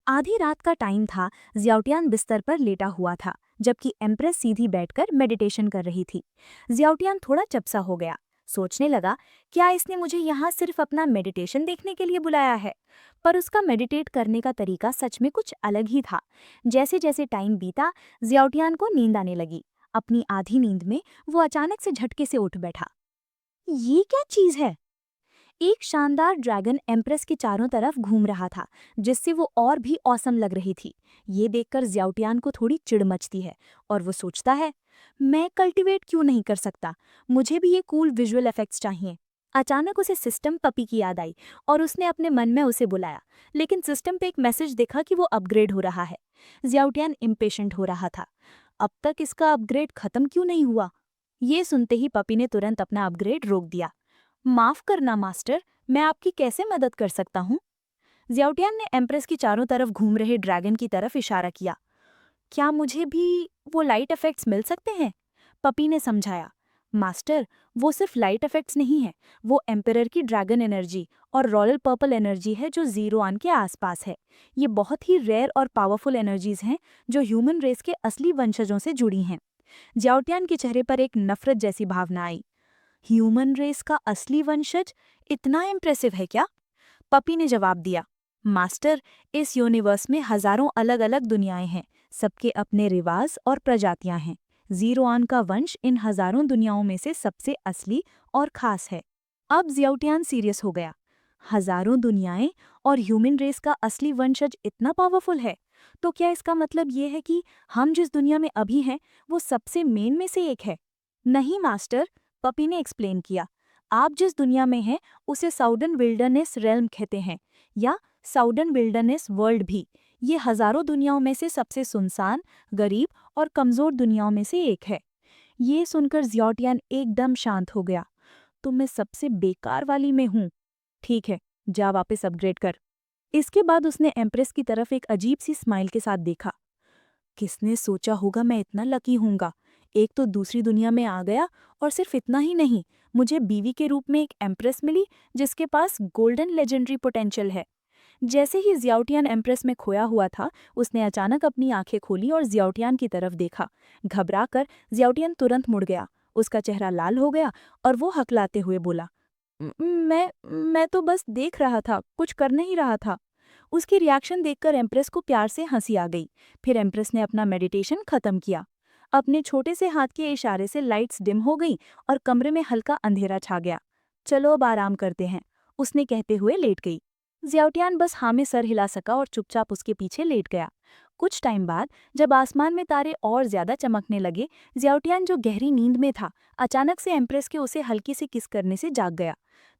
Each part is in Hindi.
आधी रात का टाइम था। जियाउटियान बिस्तर पर लेटा हुआ था, जबकि एम्प्रेस सीधी बैठकर मेडिटेशन कर रही थी। जियाउटियान थोड़ा चपसा हो गया। सोचने लगा, क्या इसने मुझे यहाँ सिर्फ अपना मेडिटेशन देखने के लिए बुलाया है? पर उसका मेडिटेट करने का तरीका सच में कुछ अलग ही था। जैसे जैसे टाइम बीता, जियाउटियान को नींद आने लगी। अपनी आधी नींद में वो अचानक से झटके से उठ बैठा। ये क्या चीज है? एक शानदार ड्रैगन एम्प्रेस के चारों तरफ घूम रहा था, जिससे वो और भी औसम लग रही थी। ये देखकर जियाउटियान को थोड़ी चिढ़ मचती है और वो सोचता है, मैं कल्टीवेट क्यों नहीं कर सकता? मुझे भी ये कूल विजुअल इफेक्ट्स चाहिए। अचानक उसे सिस्टम पपी की याद आई और उसने अपने मन में उसे बुलाया, लेकिन सिस्टम पे एक मैसेज देखा कि वो अपग्रेड हो रहा है। जियाउटियान इम्पेशेंट हो रहा था। अब तक इसका अपग्रेड खत्म क्यों नहीं हुआ? ये सुनते ही पपी ने तुरंत अपना अपग्रेड रोक दिया। माफ करना मास्टर, मैं आपकी कैसे मदद कर सकता हूँ? जियाउटियान ने एम्प्रेस की चारों तरफ घूम रहे ड्रैगन की तरफ इशारा किया। क्या मुझे भी वो लाइट इफेक्ट्स मिल सकते हैं? पपी ने समझाया। मास्टर, वो सिर्फ लाइट इफेक्ट्स नहीं है, वो एम्परर की ड्रैगन एनर्जी और रॉयल पर्पल एनर्जी है जो जीरो आन के आसपास है। ये बहुत ही रेयर और पावरफुल एनर्जीज हैं जो ह्यूमन रेस के असली वंशजों से जुड़ी हैं। जियाउटियान के चेहरे पर एक नफरत जैसी भावना आई। ह्यूमन रेस का असली वंशज इतना इम्प्रेसिव है क्या? पपी ने जवाब दिया। मास्टर, इस यूनिवर्स में हजारों अलग अलग दुनियाएं हैं, सबके अपने रिवाज और प्रजातियां हैं। जीरो आन का वंश इन हजारों दुनियाओं में से सबसे असली और खास है। अब जियाउटियान सीरियस हो गया। हजारों दुनियाएं और ह्यूमन रेस का असली वंशज इतना पावरफुल है, तो क्या इसका मतलब ये है कि हम जिस दुनिया में अभी हैं वो सबसे मेन में से एक है? नहीं मास्टर, पपी ने एक्सप्लेन किया। आप जिस दुनिया में हैं उसे साउदर्न विल्डरनेस रेल्म कहते हैं, या साउदर्न विल्डरनेस वर्ल्ड भी। ये हजारों दुनियाओं में से सबसे सुनसान, गरीब और कमजोर दुनियाओं में से एक है। ये सुनकर जियाउटियान एकदम शांत हो गया। तो मैं सबसे बेकार वाली में हूँ। ठीक है, जा वापस अपग्रेड कर। इसके बाद उसने एम्प्रेस की तरफ एक अजीब सी स्माइल के साथ देखा। किसने सोचा होगा मैं इतना लकी हूँगा? एक तो दूसरी दुनिया में आ गया, और सिर्फ इतना ही नहीं, मुझे बीवी के रूप में एक एम्प्रेस मिली जिसके पास गोल्डन लेजेंडरी पोटेंशियल है। जैसे ही जियाउटियान एम्प्रेस में खोया हुआ था, उसने अचानक अपनी आंखें खोली और जियाउटियान की तरफ देखा। घबराकर जियाउटियान तुरंत मुड़ गया। उसका चेहरा लाल हो गया और वो हकलाते हुए बोला, मैं तो बस देख रहा था, कुछ कर नहीं रहा था। उसकी रिएक्शन देखकर एम्प्रेस को प्यार से हंसी आ गई। फिर एम्प्रेस ने अपना मेडिटेशन खत्म किया। अपने छोटे से हाथ के इशारे से लाइट्स डिम हो गई और कमरे में हल्का अंधेरा छा गया। चलो अब आराम करते हैं, उसने कहते हुए लेट गई। जियाउटियान बस हाँ में सर हिला सका और चुपचाप उसके पीछे लेट गया। कुछ टाइम बाद जब आसमान में तारे और ज्यादा चमकने लगे, जियाउटियान जो गहरी नींद में था, अचानक से एम्प्रेस के उसे हल्की सी किस करने से जाग गया।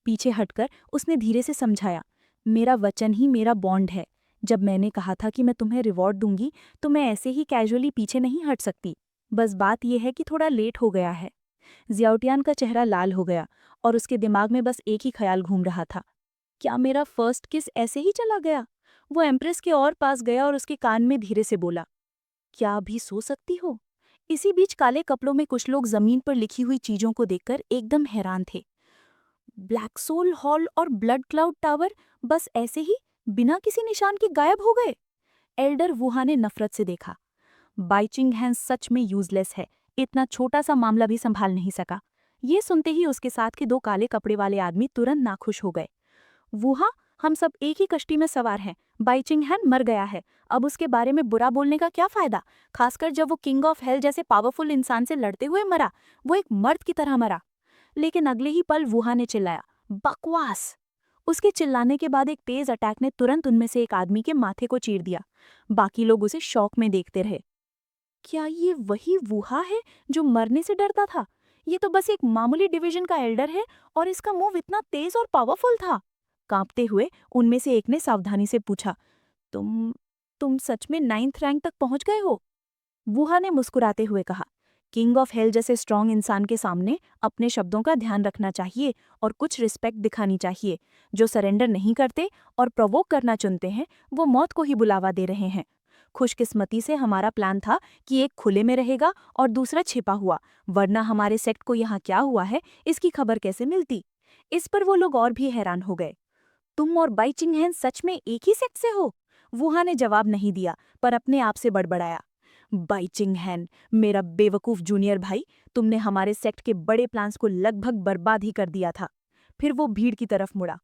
पीछे हटकर उसने धीरे से समझाया, मेरा वचन ही मेरा बॉन्ड है। जब मैंने कहा था कि मैं तुम्हें रिवॉर्ड दूंगी, तो मैं ऐसे ही कैजुअली पीछे नहीं हट सकती। बस बात यह है कि थोड़ा लेट हो गया है। जियाउटियान का चेहरा लाल हो गया और उसके दिमाग में बस एक ही ख्याल घूम रहा था, क्या मेरा फर्स्ट किस ऐसे ही चला गया? वो एम्प्रेस के और पास गया और उसके कान में धीरे से बोला, क्या अभी सो सकती हो? इसी बीच काले कपड़ों में कुछ लोग जमीन पर लिखी हुई चीजों को देखकर एकदम हैरान थे। ब्लैक सोल हॉल और ब्लड क्लाउड टावर बस ऐसे ही बिना किसी निशान के गायब हो गए। एल्डर वुहा ने नफरत से देखा। बाइचिंग हैंड सच में यूजलेस है, इतना छोटा सा मामला भी संभाल नहीं सका। ये सुनते ही उसके साथ के दो काले कपड़े वाले आदमी तुरंत नाखुश हो गए। वुहा, हम सब एक ही कश्ती में सवार हैं। बाइचिंग हैंड मर गया है, अब उसके बारे में बुरा बोलने का क्या फायदा, खासकर जब वो किंग ऑफ हेल जैसे पावरफुल इंसान से लड़ते हुए मरा। वो एक मर्द की तरह मरा। लेकिन अगले ही पल वुहा ने चिल्लाया, बकवास। उसके चिल्लाने के बाद एक तेज अटैक ने तुरंत उनमें से एक आदमी के माथे को चीर दिया। बाकी लोग उसे शौक में देखते रहे। क्या ये वही वुहा है जो मरने से डरता था? ये तो बस एक मामूली डिवीजन का एल्डर है, और इसका मूव इतना तेज और पावरफुल था। कांपते हुए उनमें से एक ने सावधानी से पूछा, तुम तुम सच में 9th रैंक तक पहुंच गए हो? वुहा ने मुस्कुराते हुए कहा, किंग ऑफ हेल जैसे स्ट्रॉन्ग इंसान के सामने अपने शब्दों का ध्यान रखना चाहिए और कुछ रिस्पेक्ट दिखानी चाहिए। जो सरेंडर नहीं करते और प्रोवोक करना चुनते हैं, वो मौत को ही बुलावा दे रहे हैं। खुशकिस्मती से हमारा प्लान था कि एक खुले में रहेगा और दूसरा छिपा हुआ, वरना हमारे सेक्ट को यहाँ क्या हुआ है इसकी खबर कैसे मिलती? इस पर वो लोग और भी हैरान हो गए। तुम और बाई चिंग हैन सच में एक ही सेक्ट से हो? वुहा ने जवाब नहीं दिया, पर अपने आप से बड़बड़ाया। बाई चिंगहैन, मेरा बेवकूफ जूनियर भाई, तुमने हमारे सेक्ट के बड़े प्लान्स को लगभग बर्बाद ही कर दिया था। फिर वो भीड़ की तरफ मुड़ा।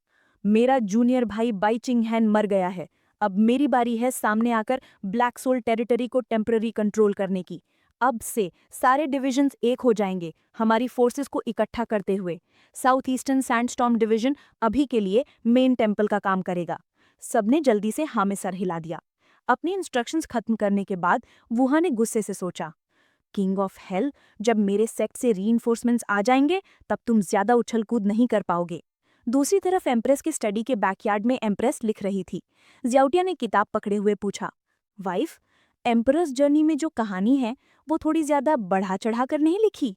मेरा जूनियर भाई बाई चिंगहैन मर गया है। अब मेरी बारी है सामने आकर ब्लैक सोल टेरिटरी को टेम्पररी कंट्रोल करने की। अब से सारे डिविजन्स एक हो जाएंगे हमारी फोर्सेस को इकट्ठा करते हुए। साउथ ईस्टर्न सैंडस्टॉर्म डिवीजन अभी के लिए मेन टेम्पल का काम करेगा। सबने जल्दी से हाँ में सर हिला दिया। अपनी इंस्ट्रक्शंस खत्म करने के बाद वुहा ने गुस्से से सोचा, किंग ऑफ हेल, जब मेरे सेक्ट से रीइंफोर्समेंट्स आ जाएंगे तब तुम ज्यादा उछल कूद नहीं कर पाओगे। दूसरी तरफ एम्प्रेस की स्टडी के बैकयार्ड में एम्प्रेस लिख रही थी। जियाउटिया ने किताब पकड़े हुए पूछा, वाइफ, एम्परस जर्नी में जो कहानी है वो थोड़ी ज्यादा बढ़ा चढ़ा कर नहीं लिखी?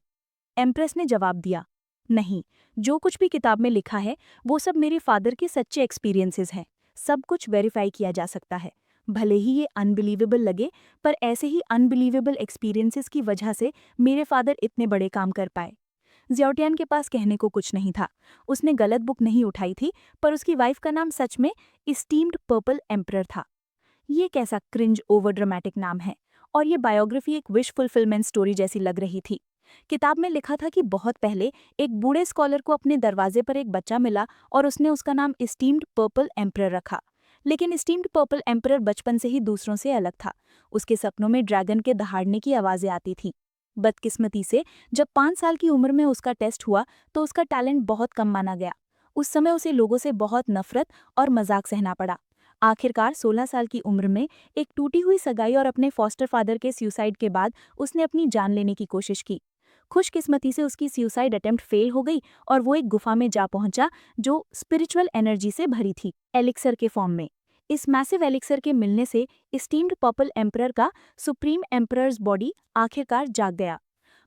एम्प्रेस ने जवाब दिया, नहीं, जो कुछ भी किताब में लिखा है वो सब मेरे फादर के सच्चे एक्सपीरियंसेस हैं। सब कुछ वेरीफाई किया जा सकता है। भले ही ये अनबिलीवेबल लगे, पर ऐसे ही अनबिलीवेबल एक्सपीरियंसेस की वजह से मेरे फादर इतने बड़े काम कर पाए। जियाउटियान के पास कहने को कुछ नहीं था। उसने गलत बुक नहीं उठाई थी, पर उसकी वाइफ का नाम सच में इस्टीम्ड पर्पल एम्परर था। ये कैसा क्रिंज ओवर ड्रामेटिक नाम है, और ये बायोग्राफी एक विश फुलफिलमेंट स्टोरी जैसी लग रही थी। किताब में लिखा था कि बहुत पहले एक बूढ़े स्कॉलर को अपने दरवाजे पर एक बच्चा मिला और उसने उसका नाम इस्टीम्ड पर्पल एम्परर रखा। लेकिन इस्टीम्ड पर्पल एम्परर बचपन से ही दूसरों से अलग था। उसके सपनों में ड्रैगन के दहाड़ने की आवाजें आती थी। बदकिस्मती से जब 5 साल की उम्र में उसका टेस्ट हुआ तो उसका टैलेंट बहुत कम माना गया। उस समय उसे लोगों से बहुत नफरत और मजाक सहना पड़ा। आखिरकार 16 साल की उम्र में एक टूटी हुई सगाई और अपने फॉस्टर फादर के सुसाइड के बाद उसने अपनी जान लेने की कोशिश की। खुशकिस्मती से उसकी सुसाइड अटेम्प्ट फेल हो गई और वो एक गुफा में जा पहुंचा जो स्पिरिचुअल एनर्जी से भरी थी, एलिक्सर के फॉर्म में। इस मैसिव एलिक्सर के मिलने से स्टीम्ड पर्पल एम्परर का सुप्रीम एम्परर्स बॉडी आखिरकार जाग गया।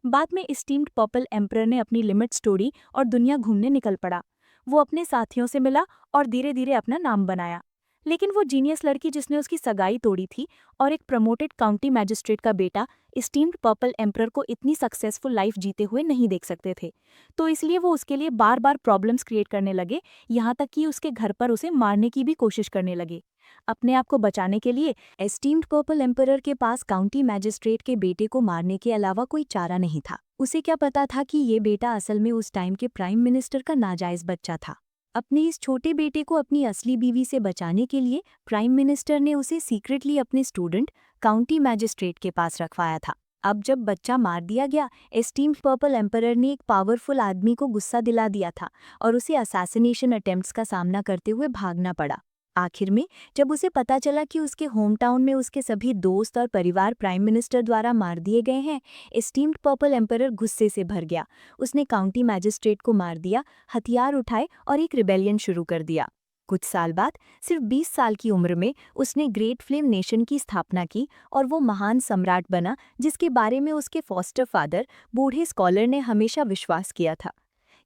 बाद में स्टीम्ड पर्पल एम्परर ने अपनी लिमिट तोड़ी और दुनिया घूमने निकल पड़ा। वो अपने साथियों से मिला और धीरे धीरे अपना नाम बनाया। लेकिन वो जीनियस लड़की जिसने उसकी सगाई तोड़ी थी और एक प्रमोटेड काउंटी मैजिस्ट्रेट का बेटा स्टीम्ड पर्पल एम्परर को इतनी सक्सेसफुल लाइफ जीते हुए नहीं देख सकते थे। तो इसलिए वो उसके लिए बार बार प्रॉब्लम्स क्रिएट करने लगे, यहाँ तक कि उसके घर पर उसे मारने की भी कोशिश करने लगे। अपने आप को बचाने के लिए एस्टीम्ड पर्पल एम्परर के पास काउंटी मैजिस्ट्रेट के बेटे को मारने के अलावा कोई चारा नहीं था। उसे क्या पता था कि ये बेटा असल में उस टाइम के प्राइम मिनिस्टर का नाजायज बच्चा था। अपने इस छोटे बेटे को अपनी असली बीवी से बचाने के लिए प्राइम मिनिस्टर ने उसे सीक्रेटली अपने स्टूडेंट काउंटी मैजिस्ट्रेट के पास रखवाया था। अब जब बच्चा मार दिया गया, एस्टीम्ड पर्पल एम्परर ने एक पावरफुल आदमी को गुस्सा दिला दिया था और उसे असैसिनेशन अटेम्प्ट्स का सामना करते हुए भागना पड़ा। आखिर में जब उसे पता चला कि उसके होम टाउन में उसके सभी दोस्त और परिवार प्राइम मिनिस्टर द्वारा मार दिए गए हैं, एस्टीम्ड पर्पल एम्परर गुस्से से भर गया। उसने काउंटी मैजिस्ट्रेट को मार दिया, हथियार उठाए और एक रिबेलियन शुरू कर दिया। कुछ साल बाद, सिर्फ 20 साल की उम्र में, उसने ग्रेट फ्लेम नेशन की स्थापना की और वो महान सम्राट बना जिसके बारे में उसके फॉस्टर फादर, बूढ़े स्कॉलर ने हमेशा विश्वास किया था।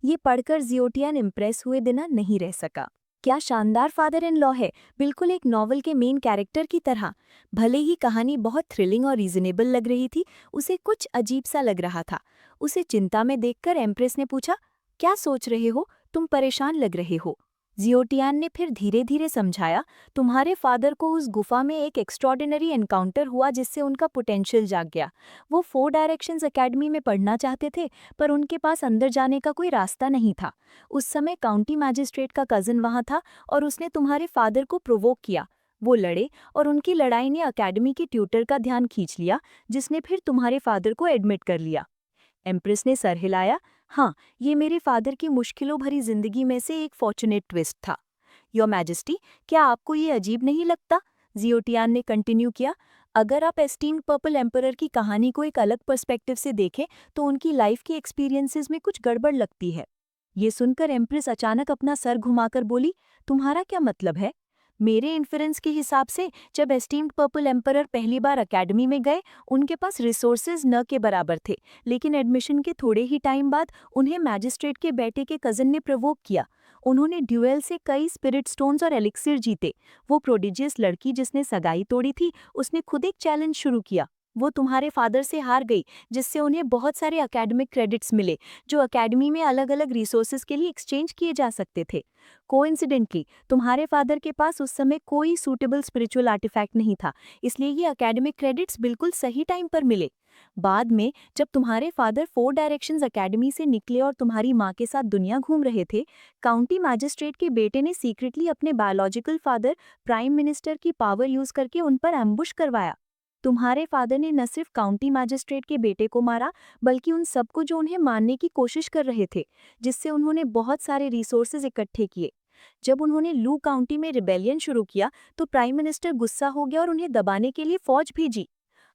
ये पढ़कर जियोटियन इम्प्रेस हुए बिना नहीं रह सका। क्या शानदार फादर इन लॉ है, बिल्कुल एक नॉवल के मेन कैरेक्टर की तरह। भले ही कहानी बहुत थ्रिलिंग और रीजनेबल लग रही थी, उसे कुछ अजीब सा लग रहा था। उसे चिंता में देखकर एम्प्रेस ने पूछा, क्या सोच रहे हो, तुम परेशान लग रहे हो? जियोटियान ने फिर धीरे धीरे समझाया, तुम्हारे फादर को उस गुफा में एक एक्स्ट्रॉर्डिनरी एनकाउंटर हुआ जिससे उनका पोटेंशियल जाग गया। वो 4 डायरेक्शंस एकेडमी में पढ़ना चाहते थे, पर उनके पास अंदर जाने का कोई रास्ता नहीं था। उस समय काउंटी मैजिस्ट्रेट का कज़न वहाँ था और उसने तुम्हारे फादर को प्रोवोक किया। वो लड़े और उनकी लड़ाई ने अकेडमी के ट्यूटर का ध्यान खींच लिया, जिसने फिर तुम्हारे फादर को एडमिट कर लिया। एम्प्रेस ने सर हिलाया। हाँ, ये मेरे फादर की मुश्किलों भरी जिंदगी में से एक फॉर्चुनेट ट्विस्ट था। योर मैजेस्टी, क्या आपको ये अजीब नहीं लगता? जियोटियान ने कंटिन्यू किया। अगर आप एस्टीम्ड पर्पल एम्परर की कहानी को एक अलग पर्सपेक्टिव से देखें तो उनकी लाइफ की एक्सपीरियंसेस में कुछ गड़बड़ लगती है। ये सुनकर एम्प्रेस अचानक अपना सर घुमाकर बोली, तुम्हारा क्या मतलब है? मेरे इन्फ्रेंस के हिसाब से जब एस्टीम्ड पर्पल एम्परर पहली बार अकेडमी में गए, उनके पास रिसोर्सेज न के बराबर थे, लेकिन एडमिशन के थोड़े ही टाइम बाद उन्हें मैजिस्ट्रेट के बेटे के कज़न ने प्रोवोक किया। उन्होंने ड्यूएल से कई स्पिरिट स्टोन्स और एलिक्सिर जीते। वो प्रोडिजियस लड़की जिसने सगाई तोड़ी थी, उसने खुद एक चैलेंज शुरू किया। वो तुम्हारे फादर से हार गई, जिससे उन्हें बहुत सारे एकेडमिक क्रेडिट्स मिले, जो एकेडमी में अलग अलग रिसोर्सेज के लिए एक्सचेंज किए जा सकते थे। कोइंसिडेंटली तुम्हारे फादर के पास उस समय कोई सूटेबल स्पिरिचुअल आर्टिफैक्ट नहीं था, इसलिए ये एकेडमिक क्रेडिट्स बिल्कुल सही टाइम पर मिले। बाद में जब तुम्हारे फादर फोर डायरेक्शंस एकेडमी से निकले और तुम्हारी माँ के साथ दुनिया घूम रहे थे, काउंटी मैजिस्ट्रेट के बेटे ने सीक्रेटली अपने बायोलॉजिकल फादर प्राइम मिनिस्टर की पावर यूज करके उन पर एम्बुश करवाया। तुम्हारे फादर ने न सिर्फ काउंटी मैजिस्ट्रेट के बेटे को मारा, बल्कि उन सबको जो उन्हें मारने की कोशिश कर रहे थे, जिससे उन्होंने बहुत सारे रिसोर्सेज इकट्ठे किए। जब उन्होंने लू काउंटी में रिबेलियन शुरू किया तो प्राइम मिनिस्टर गुस्सा हो गया और उन्हें दबाने के लिए फौज भेजी।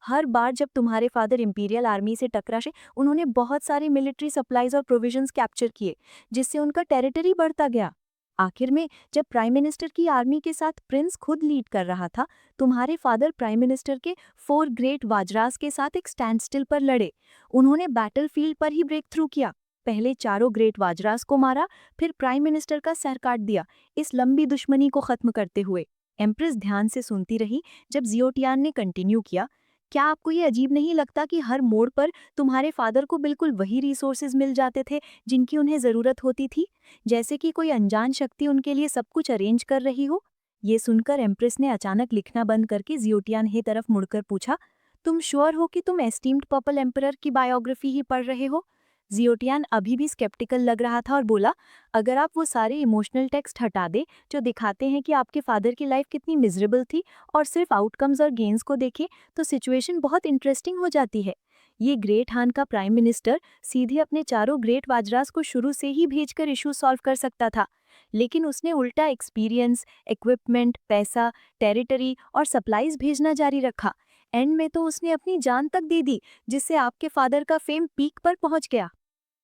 हर बार जब तुम्हारे फादर इंपीरियल आर्मी से टकराए, उन्होंने बहुत सारे मिलिट्री सप्लाईज और प्रोविजंस कैप्चर किए, जिससे उनका टेरिटरी बढ़ता गया। आखिर में जब प्राइम मिनिस्टर की आर्मी के साथ प्रिंस खुद लीड कर रहा था, तुम्हारे फादर प्राइम मिनिस्टर के फोर ग्रेट वाजरास के साथ एक स्टैंड स्टिल पर लड़े। उन्होंने बैटलफील्ड पर ही ब्रेक थ्रू किया, पहले चारों ग्रेट वाजरास को मारा, फिर प्राइम मिनिस्टर का सर काट दिया, इस लंबी दुश्मनी को खत्म करते हुए। एम्प्रेस ध्यान से सुनती रही जब जियोटियान ने कंटिन्यू किया, क्या आपको ये अजीब नहीं लगता कि हर मोड़ पर तुम्हारे फादर को बिल्कुल वही रिसोर्सेज मिल जाते थे जिनकी उन्हें ज़रूरत होती थी, जैसे कि कोई अनजान शक्ति उनके लिए सब कुछ अरेंज कर रही हो? ये सुनकर एम्प्रेस ने अचानक लिखना बंद करके जियोटियान ही तरफ मुड़कर पूछा, तुम श्योर हो कि तुम एस्टीम्ड पर्पल एम्परर की बायोग्राफी ही पढ़ रहे हो? जियोटियान अभी भी स्केप्टिकल लग रहा था और बोला, अगर आप वो सारे इमोशनल टेक्स्ट हटा दे जो दिखाते हैं कि आपके फादर की लाइफ कितनी मिजरेबल थी, और सिर्फ आउटकम्स और गेन्स को देखें, तो सिचुएशन बहुत इंटरेस्टिंग हो जाती है। ये ग्रेट हान का प्राइम मिनिस्टर सीधे अपने चारों ग्रेट वाजरास को शुरू से ही भेजकर इशू सॉल्व कर सकता था, लेकिन उसने उल्टा एक्सपीरियंस, इक्विपमेंट, पैसा, टेरिटरी और सप्लाईज भेजना जारी रखा। एंड में तो उसने अपनी जान तक दे दी, जिससे आपके फादर का फेम पीक पर पहुंच गया।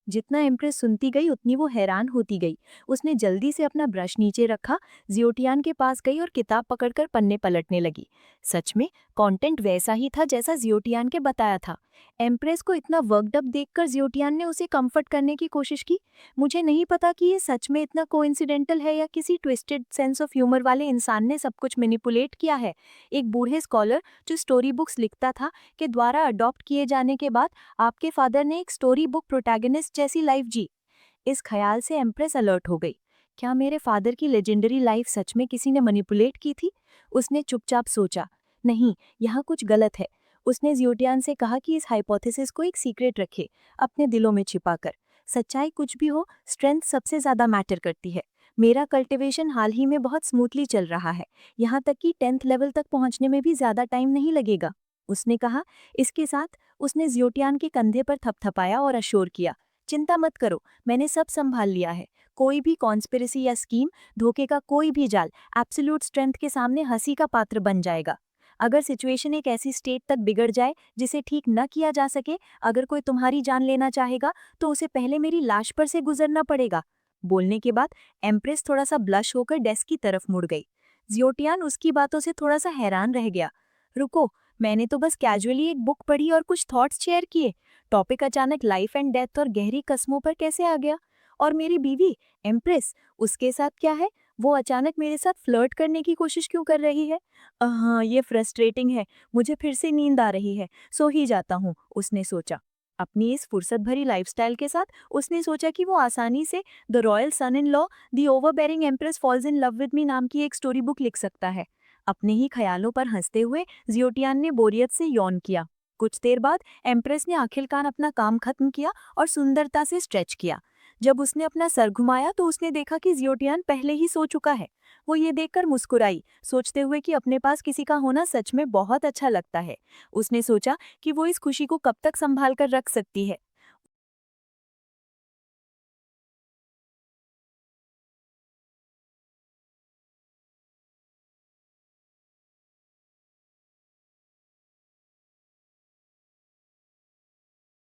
जितना एम्प्रेस सुनती गई उतनी वो हैरान होती गई। उसने जल्दी से अपना ब्रश नीचे रखा, जियोटियान के पास गई और किताब पकड़कर पन्ने पलटने लगी। सच में कंटेंट वैसा ही था जैसा जियोटियान के बताया था। एम्प्रेस को इतना वर्कड अप देखकर जियोटियान ने उसे कंफर्ट करने की कोशिश की, मुझे नहीं पता कि ये सच में इतना कोइंसिडेंटल है या किसी ट्विस्टेड सेंस ऑफ ह्यूमर वाले इंसान ने सब कुछ मैनिपुलेट किया है। एक बूढ़े स्कॉलर जो स्टोरी बुक्स लिखता था के द्वारा अडॉप्ट किए जाने के बाद आपके फादर ने एक स्टोरी बुक प्रोटैगनिस्ट जैसी लाइफ जी। इस ख्याल से एम्प्रेस अलर्ट हो गई। क्या मेरे फादर की लेजेंडरी लाइफ सच में किसी ने मैनिपुलेट की थी? उसने चुपचाप सोचा, नहीं, यहाँ कुछ गलत है। उसने जियोटियान से कहा कि इस हाइपोथेसिस को एक सीक्रेट रखे, अपने दिलों में छिपाकर। सच्चाई कुछ भी हो, स्ट्रेंथ सबसे ज्यादा मैटर करती है। मेरा कल्टिवेशन हाल ही में बहुत स्मूथली चल रहा है, यहाँ तक कि 10th लेवल तक पहुँचने में भी ज्यादा टाइम नहीं लगेगा, उसने कहा। इसके साथ उसने जियोटियान के कंधे पर थपथपाया और अश्योर किया, चिंता मत करो, मैंने सब संभाल लिया है। कोई भी कॉन्स्पिरेसी या स्कीम, धोखे का कोई भी जाल एब्सोल्यूट स्ट्रेंथ के सामने हंसी का पात्र बन जाएगा। अगर सिचुएशन एक ऐसी स्टेट तक बिगड़ जाए जिसे ठीक न किया जा सके, अगर कोई तुम्हारी जान लेना चाहेगा तो उसे पहले मेरी लाश पर से गुजरना पड़ेगा। बोलने के बाद एम्प्रेस थोड़ा सा ब्लश होकर डेस्क की तरफ मुड़ गई। जियोटियान उसकी बातों से थोड़ा सा हैरान रह गया। रुको, मैंने तो बस कैजुअली एक बुक पढ़ी और कुछ थॉट्स शेयर किए, टॉपिक अचानक लाइफ एंड डेथ और गहरी कस्मों पर कैसे आ गया? और मेरी बीवी एम्प्रेस, उसके साथ क्या है? वो अचानक मेरे साथ फ्लर्ट करने की कोशिश क्यों कर रही है? हाँ, ये फ्रस्ट्रेटिंग है, मुझे फिर से नींद आ रही है, सो ही जाता हूँ, उसने सोचा। अपनी इस फुर्सत भरी लाइफस्टाइल के साथ उसने सोचा कि वो आसानी से the royal son in law the overbearing empress falls in love with me नाम की एक स्टोरी बुक लिख सकता है। अपने ही ख्यालों पर हंसते हुए जियोटियान ने बोरियत से यौन किया। कुछ देर बाद एम्प्रेस ने आखिरकार अपना काम खत्म किया और सुंदरता से स्ट्रेच किया। जब उसने अपना सर घुमाया तो उसने देखा कि जियोटियान पहले ही सो चुका है। वो ये देखकर मुस्कुराई, सोचते हुए कि अपने पास किसी का होना सच में बहुत अच्छा लगता है। उसने सोचा कि वो इस खुशी को कब तक संभाल कर रख सकती है।